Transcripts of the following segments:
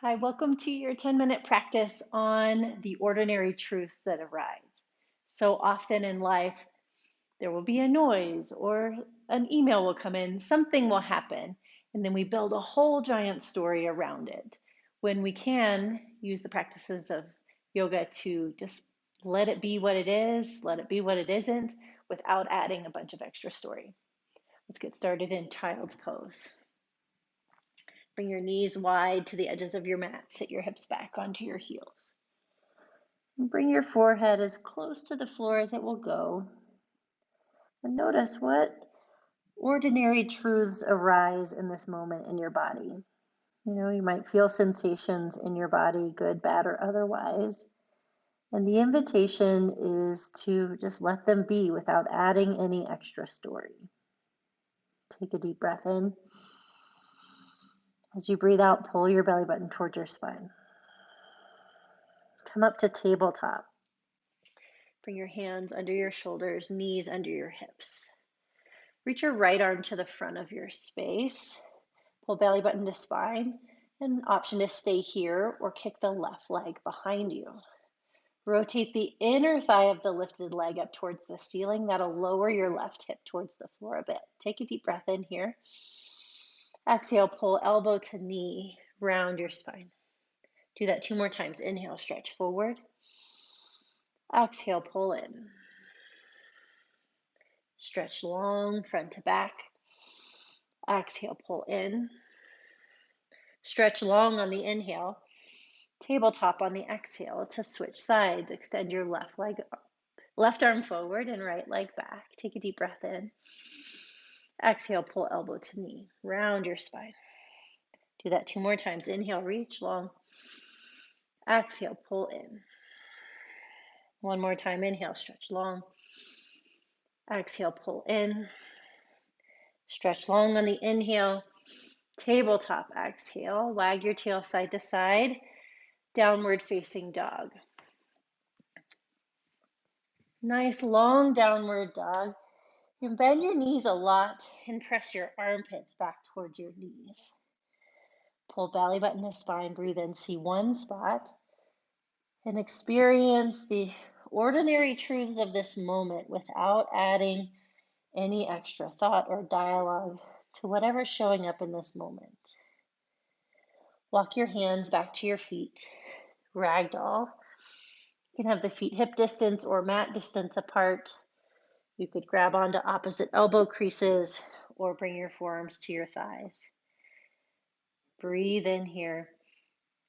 Hi, welcome to your 10-minute practice on the ordinary truths that arise. So often in life, there will be a noise or an email will come in, something will happen, and then we build a whole giant story around it. When we can use the practices of yoga to just let it be what it is, let it be what it isn't, without adding a bunch of extra story. Let's get started in child's pose. Bring your knees wide to the edges of your mat. Sit your hips back onto your heels. And bring your forehead as close to the floor as it will go. And notice what ordinary truths arise in this moment in your body. You might feel sensations in your body, good, bad, or otherwise. And the invitation is to just let them be without adding any extra story. Take a deep breath in. As you breathe out, pull your belly button towards your spine. Come up to tabletop. Bring your hands under your shoulders, knees under your hips. Reach your right arm to the front of your space. Pull belly button to spine. An option to stay here or kick the left leg behind you. Rotate the inner thigh of the lifted leg up towards the ceiling. That'll lower your left hip towards the floor a bit. Take a deep breath in here. Exhale, pull elbow to knee, round your spine. Do that 2 more times. Inhale, stretch forward. Exhale, pull in. Stretch long, front to back. Exhale, pull in. Stretch long on the inhale. Tabletop on the exhale to switch sides. Extend your left arm forward and right leg back. Take a deep breath in. Exhale, pull elbow to knee. Round your spine. Do that 2 more times. Inhale, reach long. Exhale, pull in. 1 more time. Inhale, stretch long. Exhale, pull in. Stretch long on the inhale. Tabletop exhale. Wag your tail side to side. Downward facing dog. Nice long downward dog. You can bend your knees a lot and press your armpits back towards your knees. Pull belly button to spine. Breathe in. See one spot and experience the ordinary truths of this moment without adding any extra thought or dialogue to whatever's showing up in this moment. Walk your hands back to your feet. Ragdoll. You can have the feet hip distance or mat distance apart. You could grab onto opposite elbow creases or bring your forearms to your thighs. Breathe in here.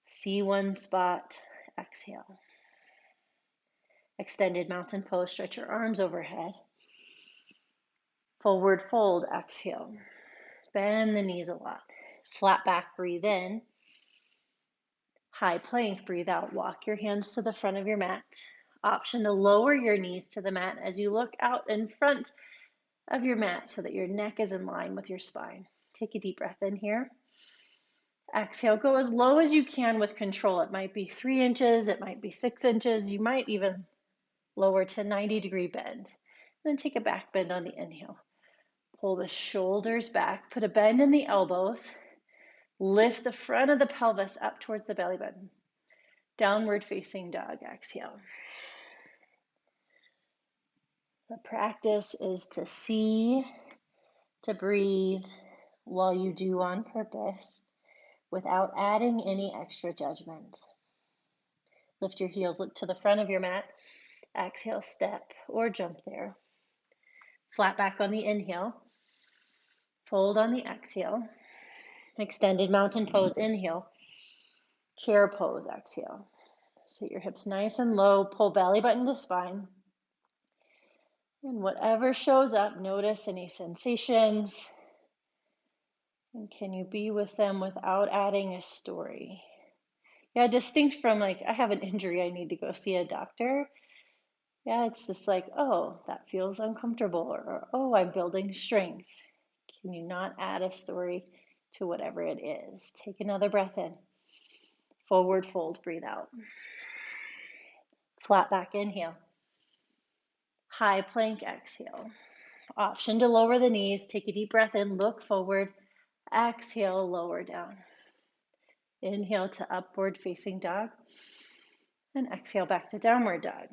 See one spot. Exhale. Extended mountain pose. Stretch your arms overhead. Forward fold. Exhale. Bend the knees a lot. Flat back. Breathe in. High plank. Breathe out. Walk your hands to the front of your mat. Option to lower your knees to the mat as you look out in front of your mat so that your neck is in line with your spine. Take a deep breath in here. Exhale, go as low as you can with control. It might be 3 inches, it might be 6 inches. You might even lower to 90-degree bend. Then take a back bend on the inhale. Pull the shoulders back, put a bend in the elbows. Lift the front of the pelvis up towards the belly button. Downward facing dog, exhale. The practice is to see, to breathe while you do on purpose without adding any extra judgment. Lift your heels, look to the front of your mat. Exhale, step or jump there. Flat back on the inhale. Fold on the exhale. Extended mountain pose, inhale. Chair pose, exhale. Sit your hips nice and low. Pull belly button to spine. And whatever shows up, notice any sensations. And can you be with them without adding a story? Yeah, distinct from I have an injury, I need to go see a doctor. Yeah, it's just oh, that feels uncomfortable, or oh, I'm building strength. Can you not add a story to whatever it is? Take another breath in. Forward fold, breathe out. Flat back, inhale. High plank, exhale. Option to lower the knees. Take a deep breath in, look forward. Exhale, lower down. Inhale to upward facing dog. And exhale back to downward dog.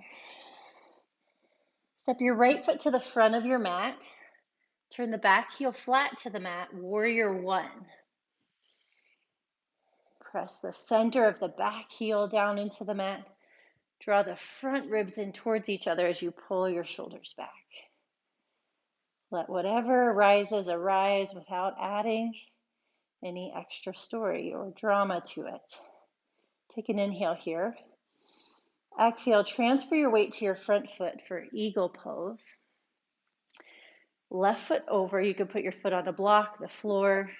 Step your right foot to the front of your mat. Turn the back heel flat to the mat, warrior one. Press the center of the back heel down into the mat. Draw the front ribs in towards each other as you pull your shoulders back. Let whatever arises arise without adding any extra story or drama to it. Take an inhale here. Exhale, transfer your weight to your front foot for eagle pose. Left foot over, you can put your foot on a block, the floor.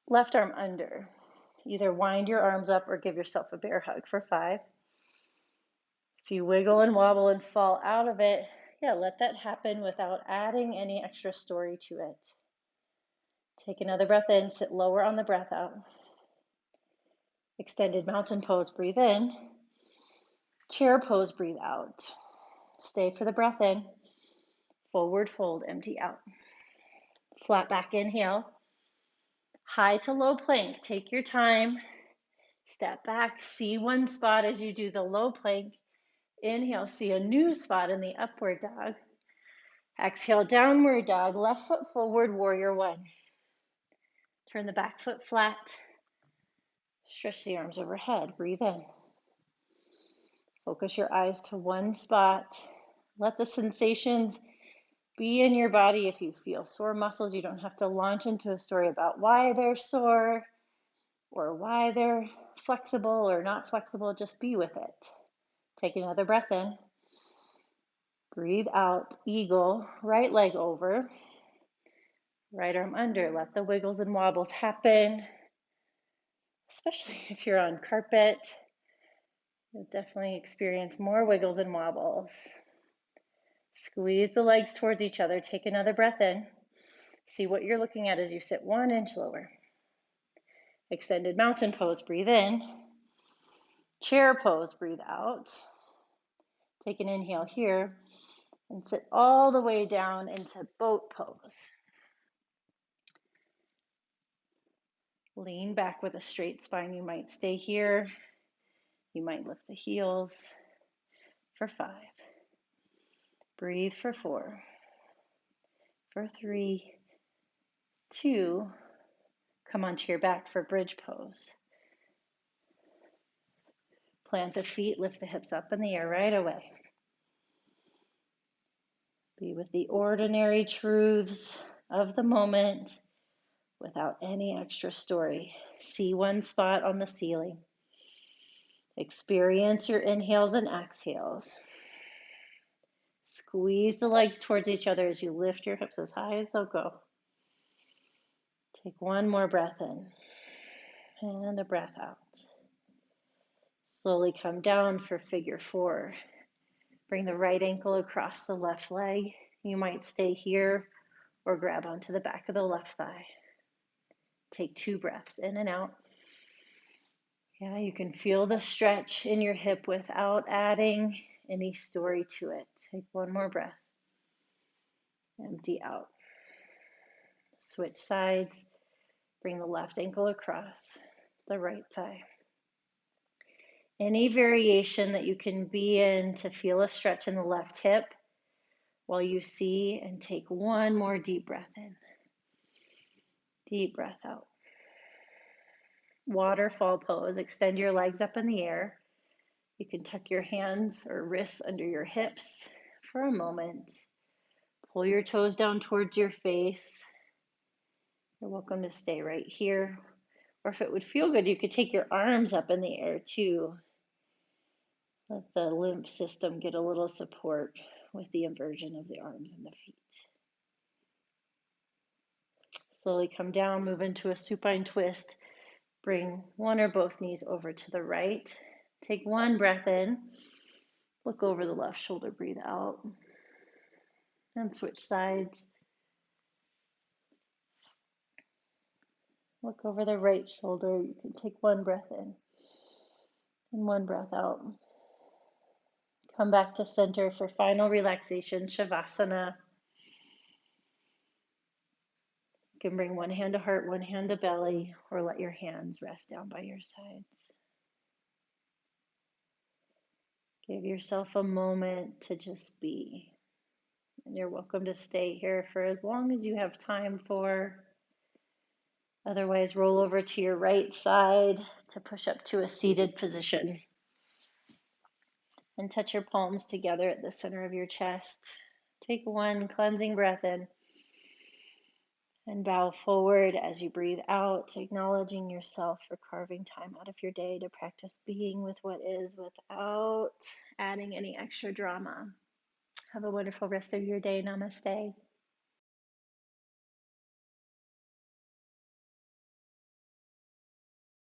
Left arm under. Either wind your arms up or give yourself a bear hug for 5. If you wiggle and wobble and fall out of it, let that happen without adding any extra story to it. Take another breath in, sit lower on the breath out. Extended mountain pose, breathe in. Chair pose, breathe out. Stay for the breath in. Forward fold, empty out. Flat back, inhale. High to low plank, take your time. Step back, see one spot as you do the low plank. Inhale, see a new spot in the upward dog. Exhale, downward dog, left foot forward, warrior one. Turn the back foot flat. Stretch the arms overhead, breathe in. Focus your eyes to one spot. Let the sensations be in your body. If you feel sore muscles, you don't have to launch into a story about why they're sore or why they're flexible or not flexible. Just be with it. Take another breath in. Breathe out, eagle, right leg over, right arm under. Let the wiggles and wobbles happen, especially if you're on carpet. You'll definitely experience more wiggles and wobbles. Squeeze the legs towards each other. Take another breath in. See what you're looking at as you sit 1 inch lower. Extended mountain pose, breathe in. Chair pose, breathe out. Take an inhale here and sit all the way down into boat pose. Lean back with a straight spine. You might stay here. You might lift the heels for 5. Breathe for 4. For 3, 2. Come onto your back for bridge pose. Plant the feet, lift the hips up in the air right away. Be with the ordinary truths of the moment without any extra story. See one spot on the ceiling. Experience your inhales and exhales. Squeeze the legs towards each other as you lift your hips as high as they'll go. Take one more breath in and a breath out. Slowly come down for figure 4. Bring the right ankle across the left leg. You might stay here or grab onto the back of the left thigh. Take 2 breaths in and out. You can feel the stretch in your hip without adding any story to it. Take one more breath. Empty out. Switch sides. Bring the left ankle across the right thigh. Any variation that you can be in to feel a stretch in the left hip while you see and take one more deep breath in. Deep breath out. Waterfall pose. Extend your legs up in the air. You can tuck your hands or wrists under your hips for a moment. Pull your toes down towards your face. You're welcome to stay right here. Or if it would feel good, you could take your arms up in the air too. Let the lymph system get a little support with the inversion of the arms and the feet. Slowly come down, move into a supine twist. Bring one or both knees over to the right. Take one breath in. Look over the left shoulder, breathe out. And switch sides. Look over the right shoulder. You can take one breath in and one breath out. Come back to center for final relaxation, Shavasana. You can bring one hand to heart, one hand to belly, or let your hands rest down by your sides. Give yourself a moment to just be. And you're welcome to stay here for as long as you have time for. Otherwise, roll over to your right side to push up to a seated position. And touch your palms together at the center of your chest. Take one cleansing breath in. And bow forward as you breathe out, acknowledging yourself for carving time out of your day to practice being with what is without adding any extra drama. Have a wonderful rest of your day. Namaste.